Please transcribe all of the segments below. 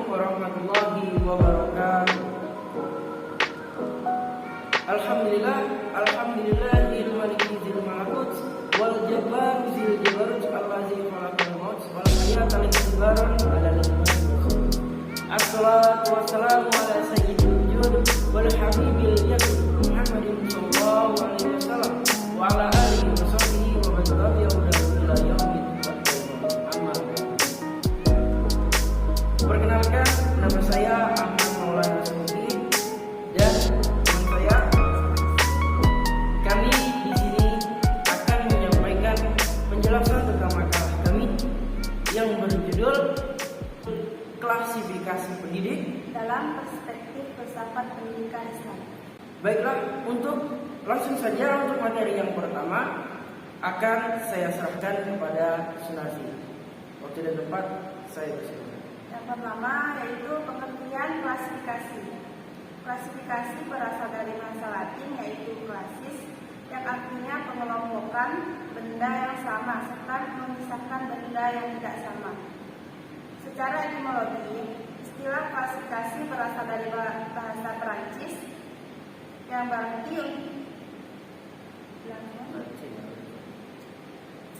warahmatullahi wabarakatuh. Alhamdulillahil maliki dzil malakut wal jabbar dzil jabarut allazi khalaqal maut wal hayata lil ibaran ala al-iman. Assalatu wassalamu ala sayyidil wujud wal habibil yaqin Muhammadin sallallahu alaihi wasallam wa ala alihi wa sahbihi wa man tabi'ahu ila yaumil qiyamah. Perkenalkan, nama saya Ahmad Maulana Sufi dan teman saya. Kami di sini akan menyampaikan penjelasan tentang makalah kami yang berjudul Klasifikasi Pendidik dalam Perspektif Filsafat Pendidikan Islam. Baiklah, untuk langsung saja untuk materi yang pertama akan saya serahkan kepada Sunarsi. Waktu dan tempat saya bersilakan. Yang pertama yaitu pengertian klasifikasi. Klasifikasi berasal dari bahasa Latin yaitu klasis, yang artinya pengelompokan benda yang sama serta memisahkan benda yang tidak sama. Secara etimologi, istilah klasifikasi berasal dari bahasa Perancis yang berarti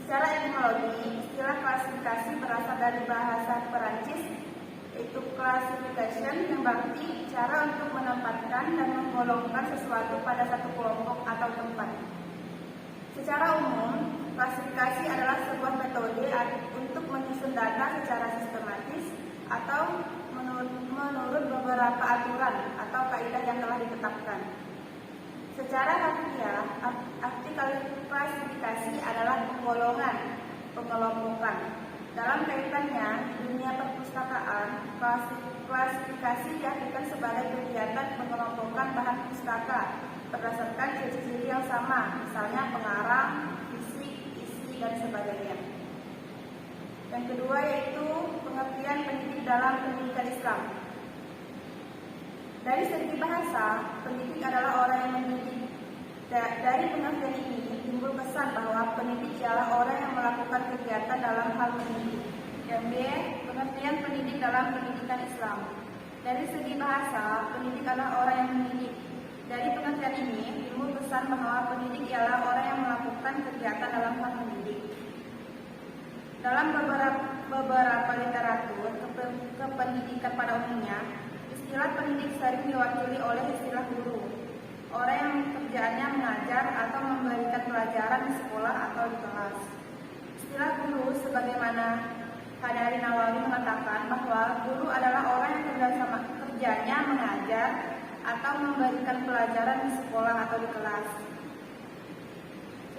Secara etimologi, istilah klasifikasi berasal dari bahasa Perancis yaitu classification, yang berarti cara untuk menempatkan dan menggolongkan sesuatu pada satu kelompok atau tempat. Secara umum, klasifikasi adalah sebuah metode untuk menyusun data secara sistematis atau menurut beberapa aturan atau kaidah yang telah ditetapkan. Secara harfiah, arti klasifikasi adalah penggolongan, pengelompokan. Dalam kaitannya di dunia perpustakaan, klasifikasi diartikan sebagai kegiatan pengelompokan bahan pustaka berdasarkan ciri-ciri yang sama, misalnya pengarang, fisik, isi, dan sebagainya. Yang kedua yaitu pengertian pendidik dalam pendidikan Islam. Dari segi bahasa, pendidik adalah orang yang mendidik. Dari pengertian ini timbul kesan bahwa pendidik ialah orang yang melakukan kegiatan dalam hal mendidik. Yang B, pengertian pendidik dalam pendidikan Islam. Dari segi bahasa, pendidik adalah orang yang mendidik. Dari pengertian ini timbul kesan bahwa pendidik ialah orang yang melakukan kegiatan dalam hal mendidik. Dalam beberapa literatur kependidikan pada umumnya, istilah pendidik sering diwakili oleh istilah guru, orang yang kerjaannya mengajar atau memberikan pelajaran di sekolah atau di kelas. Istilah guru sebagaimana Hadari Nawawi mengatakan bahwa guru adalah orang yang kerjanya mengajar atau memberikan pelajaran di sekolah atau di kelas.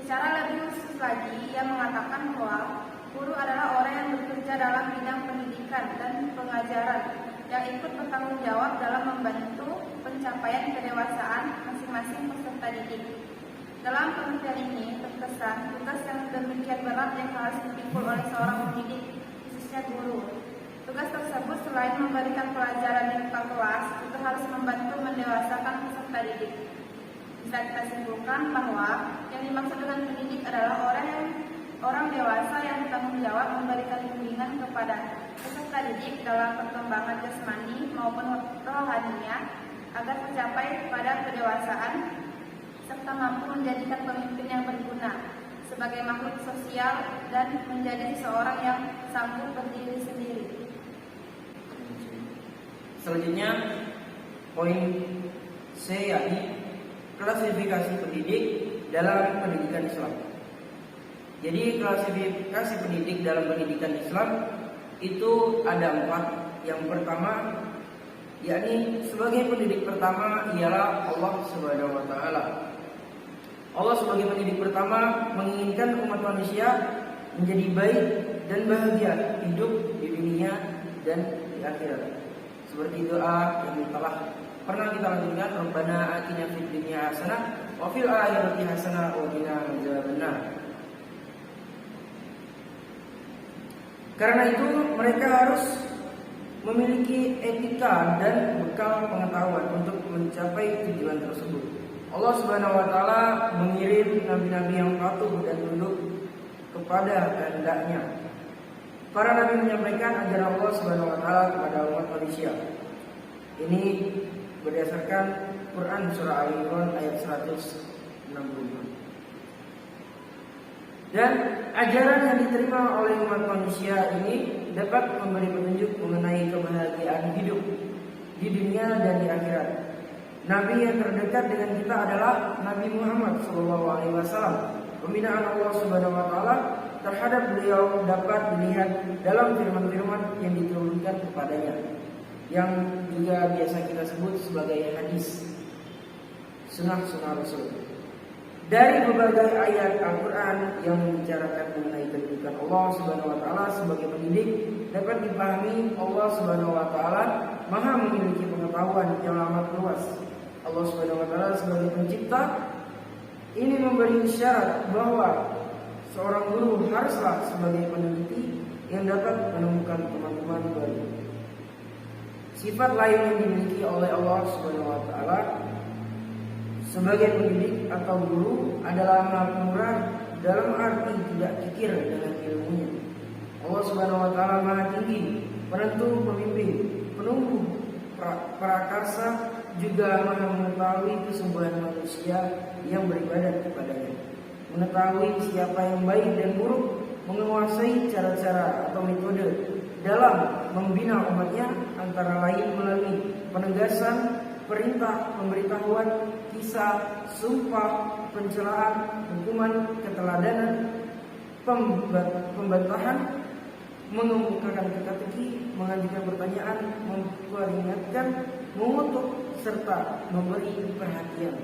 Secara lebih khusus lagi, ia mengatakan bahwa guru adalah orang yang bekerja dalam bidang pendidikan dan pengajaran yang ikut bertanggung jawab dalam membantu pencapaian kedewasaan masing-masing peserta didik. Dalam pengertian ini terkesan tugas yang demikian berat yang harus dipikul oleh seorang pendidik, khususnya guru. Tugas tersebut selain memberikan pelajaran di depan kelas, juga harus membantu mendewasakan peserta didik. Bisa kita simpulkan bahwa yang dimaksud dengan pendidik adalah orang dewasa yang bertanggung jawab memberikan bimbingan kepada peserta didik dalam perkembangan jasmani maupun rohaninya agar tercapai pada kedewasaan serta mampu menjadikan pemimpin yang berguna sebagai makhluk sosial dan menjadi seseorang yang sanggup berdiri sendiri. Selanjutnya, poin C yakni klasifikasi pendidik dalam pendidikan Islam. Jadi klasifikasi pendidik dalam pendidikan Islam itu ada 4. Yang pertama, yakni sebagai pendidik pertama ialah Allah Subhanahu wa taala. Allah sebagai pendidik pertama menginginkan umat manusia menjadi baik dan bahagia hidup di dunia dan di akhirat. Seperti doa yang telah pernah kita lanjutkan, Rabbana atina fid dunya hasanah wa fil akhirati hasanah wa qina adzabannar. Karena itu mereka harus memiliki etika dan bekal pengetahuan untuk mencapai tujuan tersebut. Allah Subhanahu wa taala mengirim nabi-nabi yang patuh dan tunduk kepada kehendaknya. para nabi menyampaikan ajaran Allah Subhanahu wa taala kepada umat manusia. Ini berdasarkan Quran surah Al-Imran ayat 165. Dan ajaran yang diterima oleh umat manusia ini dapat memberi petunjuk mengenai kebahagiaan hidup di dunia dan di akhirat. Nabi yang terdekat dengan kita adalah Nabi Muhammad SAW. Pembinaan Allah Subhanahu wa taala terhadap beliau dapat dilihat dalam firman-firman yang diturunkan kepadanya, yang juga biasa kita sebut sebagai hadis, sunnah-sunnah Rasul. Dari berbagai ayat Al-Quran yang membicarakan mengenai kedudukan Allah Subhanahu wa taala sebagai pendidik, dapat dipahami Allah Subhanahu wa taala Maha memiliki pengetahuan yang amat luas. Allah Subhanahu wa taala sebagai pencipta ini memberi isyarat bahwa seorang guru haruslah sebagai peneliti yang dapat menemukan teman-teman baru. Sifat lain yang dimiliki oleh Allah Subhanahu wa taala sebagai pendidik atau guru adalah Maha Pemurah, dalam arti tidak kikir dengan ilmunya. Allah Subhanahu wa taala Maha tinggi, penentu, pemimpin, penumbuh prakarsa, juga Maha mengetahui kesungguhan manusia yang beribadat kepadanya, mengetahui siapa yang baik dan buruk, menguasai cara-cara atau metode dalam membina umatnya, antara lain melalui penegasan, perintah, pemberitahuan, kisah, sumpah, pencelaan, hukuman, keteladanan, pembantahan, mengemukakan teka-teki, mengajukan pertanyaan, memperingatkan, mengutuk, serta memberi perhatian.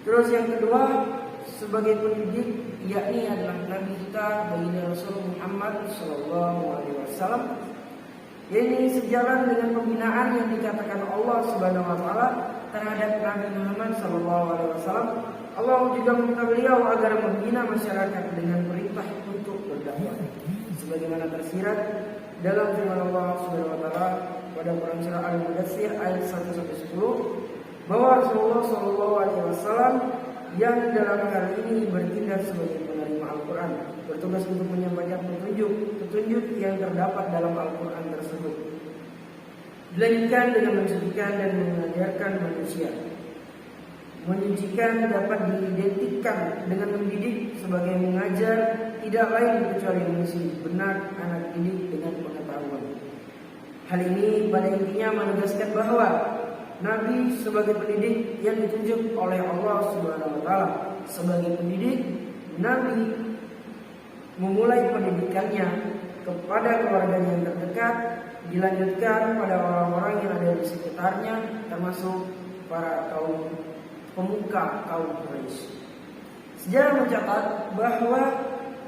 Terus yang kedua, sebagai pendidik, yakni adalah Nabi kita baginda Rasul Muhammad SAW. Ini sejalan dengan pembinaan yang dikatakan Allah Subhanahu wa taala terhadap Nabi Muhammad SAW. Allah juga meminta beliau agar membina masyarakat dengan perintah untuk berdakwah, sebagaimana tersirat dalam firman Allah Subhanahu wa taala pada Quran surah Al-Mudaththir ayat 1-10, bahwa Rasulullah SAW yang dalam hal ini bertindak sebagai penerima Al-Quran, bertugas untuk menyampaikan petunjuk yang terdapat dalam Al-Quran tersebut, dilanjutkan dengan mensucikan dan mengajarkan manusia. Menyucikan dapat diidentikan dengan mendidik sebagai mengajar, tidak lain kecuali mengisi benak anak didik dengan pengetahuan. Hal ini pada intinya menegaskan bahwa Nabi sebagai pendidik yang ditunjuk oleh Allah Subhanahu wa taala sebagai pendidik, Nabi memulai pendidikannya kepada keluarganya yang terdekat, dilanjutkan pada orang-orang yang ada di sekitarnya, termasuk para kaum pemuka kaum Quraisy. Sejarah mencatat bahwa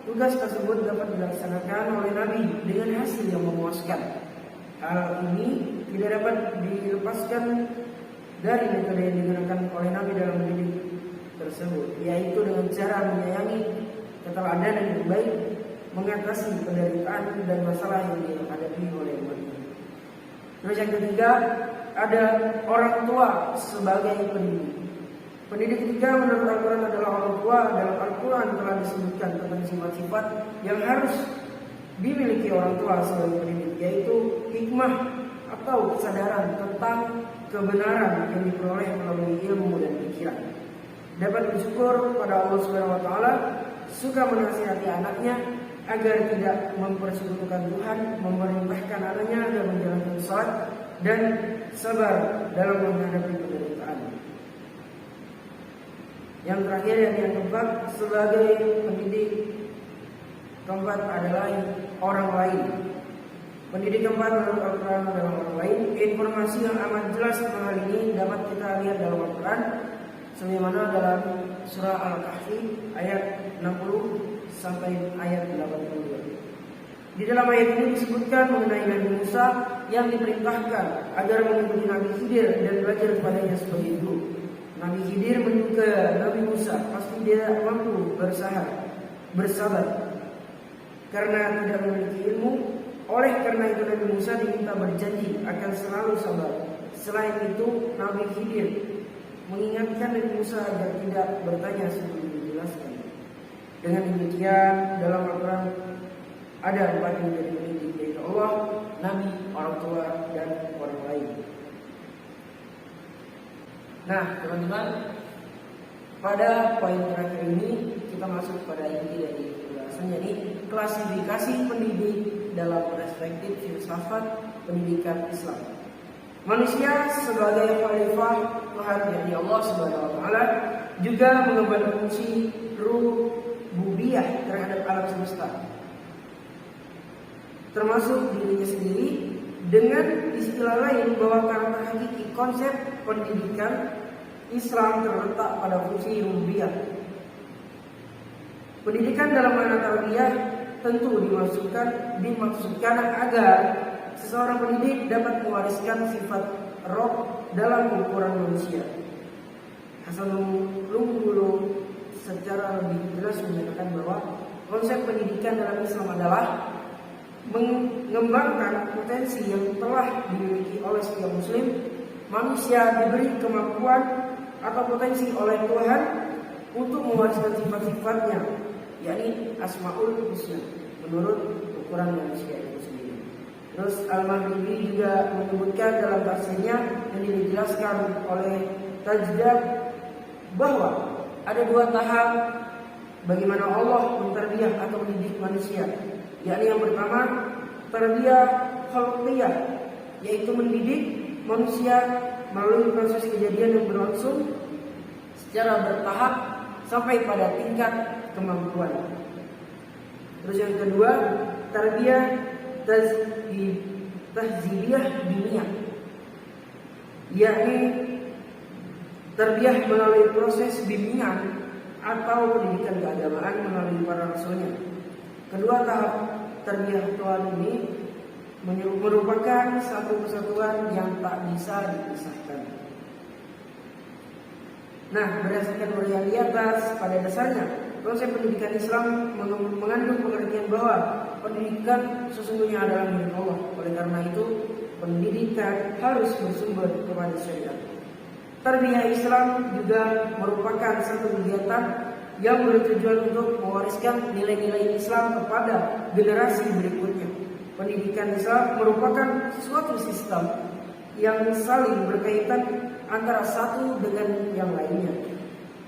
tugas tersebut dapat dilaksanakan oleh Nabi dengan hasil yang memuaskan. Hal ini tidak dapat dilepaskan dari metode yang digunakan oleh Nabi dalam mendidik tersebut, yaitu dengan cara menyayangi, keteladanan yang baik, mengatasi penderitaan dan masalah yang dihadapi oleh umatnya. Terus yang ketiga, ada orang tua sebagai pendidik. Pendidik ketiga menurut Al-Quran adalah orang tua. Dalam Al-Quran telah disebutkan tentang sifat-sifat yang harus dimiliki orang tua sebagai pendidik, yaitu hikmah atau kesadaran tentang kebenaran yang diperoleh melalui ilmu dan pikiran. Dapat bersyukur pada Allah Subhanahu wa taala, suka menasihati anaknya agar tidak mempersekutukan Tuhan, memerintahkan anaknya agar menjalankan salat dan sabar dalam menghadapi penderitaan. Yang terakhir dan yang keempat, sebagai pendidik keempat adalah orang lain. Pendidik keempat menurut Al-Quran adalah orang lain. Informasi yang amat jelas tentang hal ini dapat kita lihat dalam Al-Quran, sebagaimana dalam surah Al-Kahfi ayat 60 sampai ayat 82. Di dalam ayat ini disebutkan mengenai Nabi Musa yang diperintahkan agar mengikuti Nabi Khidir dan belajar kepadanya sebagai guru. Nabi Khidir menduga Nabi Musa pasti dia mampu bersabar karena tidak memiliki ilmu. Oleh karena itu Nabi Musa diminta berjanji akan selalu sabar. Selain itu Nabi Khidir mengingatkan Nabi Musa agar tidak bertanya sebelum dijelaskan. Dengan demikian dalam Al-Quran Ada 4 yang menjadi pendidik, yaitu Allah, Nabi, orang tua, dan orang lain. Nah, teman-teman, pada poin terakhir ini kita masuk pada inti dari pembahasan, yakni klasifikasi pendidik dalam perspektif filsafat pendidikan Islam. Manusia sebagai khalifah Tuhan dari Allah Subhanahu wa taala juga mengemban fungsi rububiyah terhadap alam semesta, termasuk dirinya sendiri, dengan istilah lain bahwa karakter hakiki konsep pendidikan Islam terletak pada fungsi rububiyah. Pendidikan dalam makna tarbiyah tentu dimaksudkan agar seseorang pendidik dapat mewariskan sifat roh dalam ukuran manusia. Hasanul Lumbulu secara lebih jelas menyatakan bahwa konsep pendidikan dalam Islam adalah mengembangkan potensi yang telah dimiliki oleh setiap muslim. Manusia diberi kemampuan atau potensi oleh Tuhan untuk mewariskan sifat-sifatnya, yakni Asmaul Husna, menurut ukuran manusia itu sendiri. Terus Al-Maghribi juga menyebutkan dalam tafsirnya yang dijelaskan oleh Tajdad bahwa ada 2 tahap bagaimana Allah mentarbiyah atau mendidik manusia, yakni yang pertama tarbiyah khalqiyah, yaitu mendidik manusia melalui proses kejadian yang berlangsung secara bertahap sampai pada tingkat kemampuan. Terus yang kedua tarbiyah tahzibiyah diniyah, yakni tarbiyah melalui proses bimbingan atau pendidikan keagamaan melalui para rasulnya. Kedua tahap tarbiyah Tuhan ini merupakan satu kesatuan yang tak bisa dipisahkan. Nah, berdasarkan uraian di atas, pada dasarnya konsep pendidikan Islam mengandung pengertian bahwa pendidikan sesungguhnya adalah milik Allah. Oleh karena itu, pendidikan harus bersumber kepada syariat. Tarbiyah Islam juga merupakan satu kegiatan yang bertujuan untuk mewariskan nilai-nilai Islam kepada generasi berikutnya. Pendidikan Islam merupakan suatu sistem yang saling berkaitan antara satu dengan yang lainnya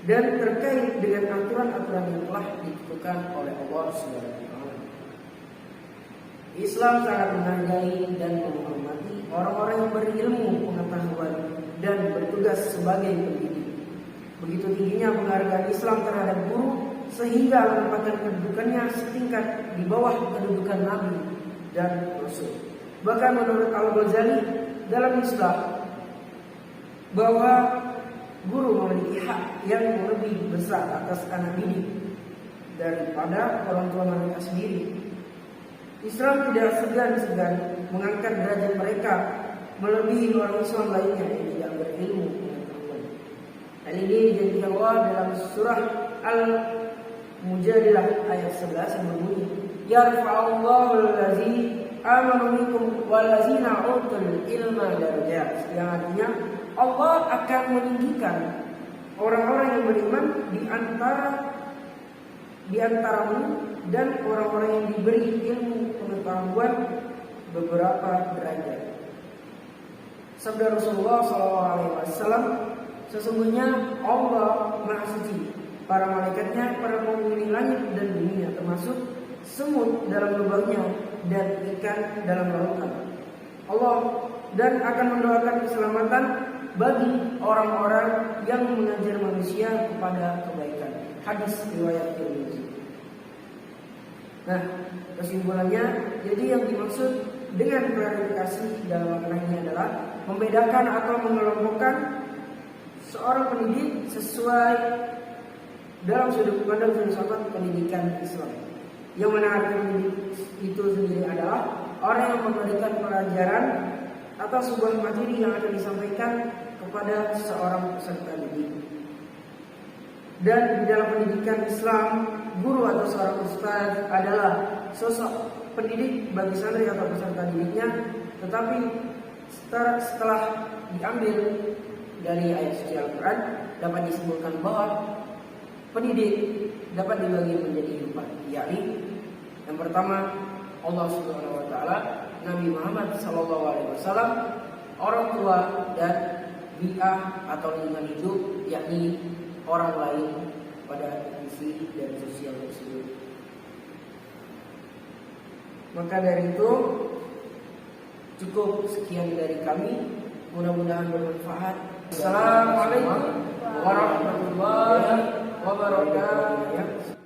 dan terkait dengan aturan-aturan yang telah ditentukan oleh Allah SWT. Islam sangat menghargai dan menghormati orang-orang yang berilmu pengetahuan dan bertugas sebagai pendidik. Begitu tingginya penghargaan Islam terhadap guru sehingga menempatkan kedudukannya setingkat di bawah kedudukan Nabi dan Rasul. Bahkan menurut Al-Ghazali dalam Islam bahwa guru memiliki hak yang lebih besar atas anak didik daripada orang tua mereka sendiri. Islam tidak segan-segan mengangkat derajat mereka melebihi orang Islam lainnya yang tidak berilmu pengetahuan. Hal ini dijadikan Allah dalam surah Al-Mujadilah ayat 11 yang berbunyi, Yarfa'allahu allazi amanu minkum wallazina utul ilma darajat, yang artinya Allah akan meninggikan orang-orang yang beriman di antaramu dan orang-orang yang diberi ilmu pengetahuan beberapa derajat. Sabda Rasulullah SAW, sesungguhnya Allah Maha Suci, para malaikatnya, para penghuni langit dan dunia, termasuk semut dalam lubangnya dan ikan dalam lautan. Allah dan akan mendoakan keselamatan bagi orang-orang yang mengajar manusia kepada kebaikan. Hadis riwayat Tirmidzi. Nah, kesimpulannya, jadi yang dimaksud dengan klarifikasi dalam makna ini adalah membedakan atau mengelompokkan seorang pendidik sesuai dalam sudut pandang filsafat pendidikan Islam. Yang mana arti pendidik itu sendiri adalah orang yang memberikan pelajaran atau sebuah materi yang akan disampaikan kepada seorang peserta didik. Dan di dalam pendidikan Islam, guru atau seorang ustaz adalah sosok pendidik bagi santri atau peserta didiknya. Tetapi setelah diambil dari ayat suci Al-Quran, dapat disimpulkan bahwa pendidik dapat dibagi menjadi 4, yakni yang pertama Allah Subhanahu wa taala, Nabi Muhammad sallallahu alaihi wasallam, orang tua dan bi'ah atau lingkungan hidup, yakni orang lain pada visi dan sosial tersebut. Maka dari itu cukup sekian dari kami, mudah-mudahan bermanfaat. Assalamualaikum warahmatullahi wabarakatuh.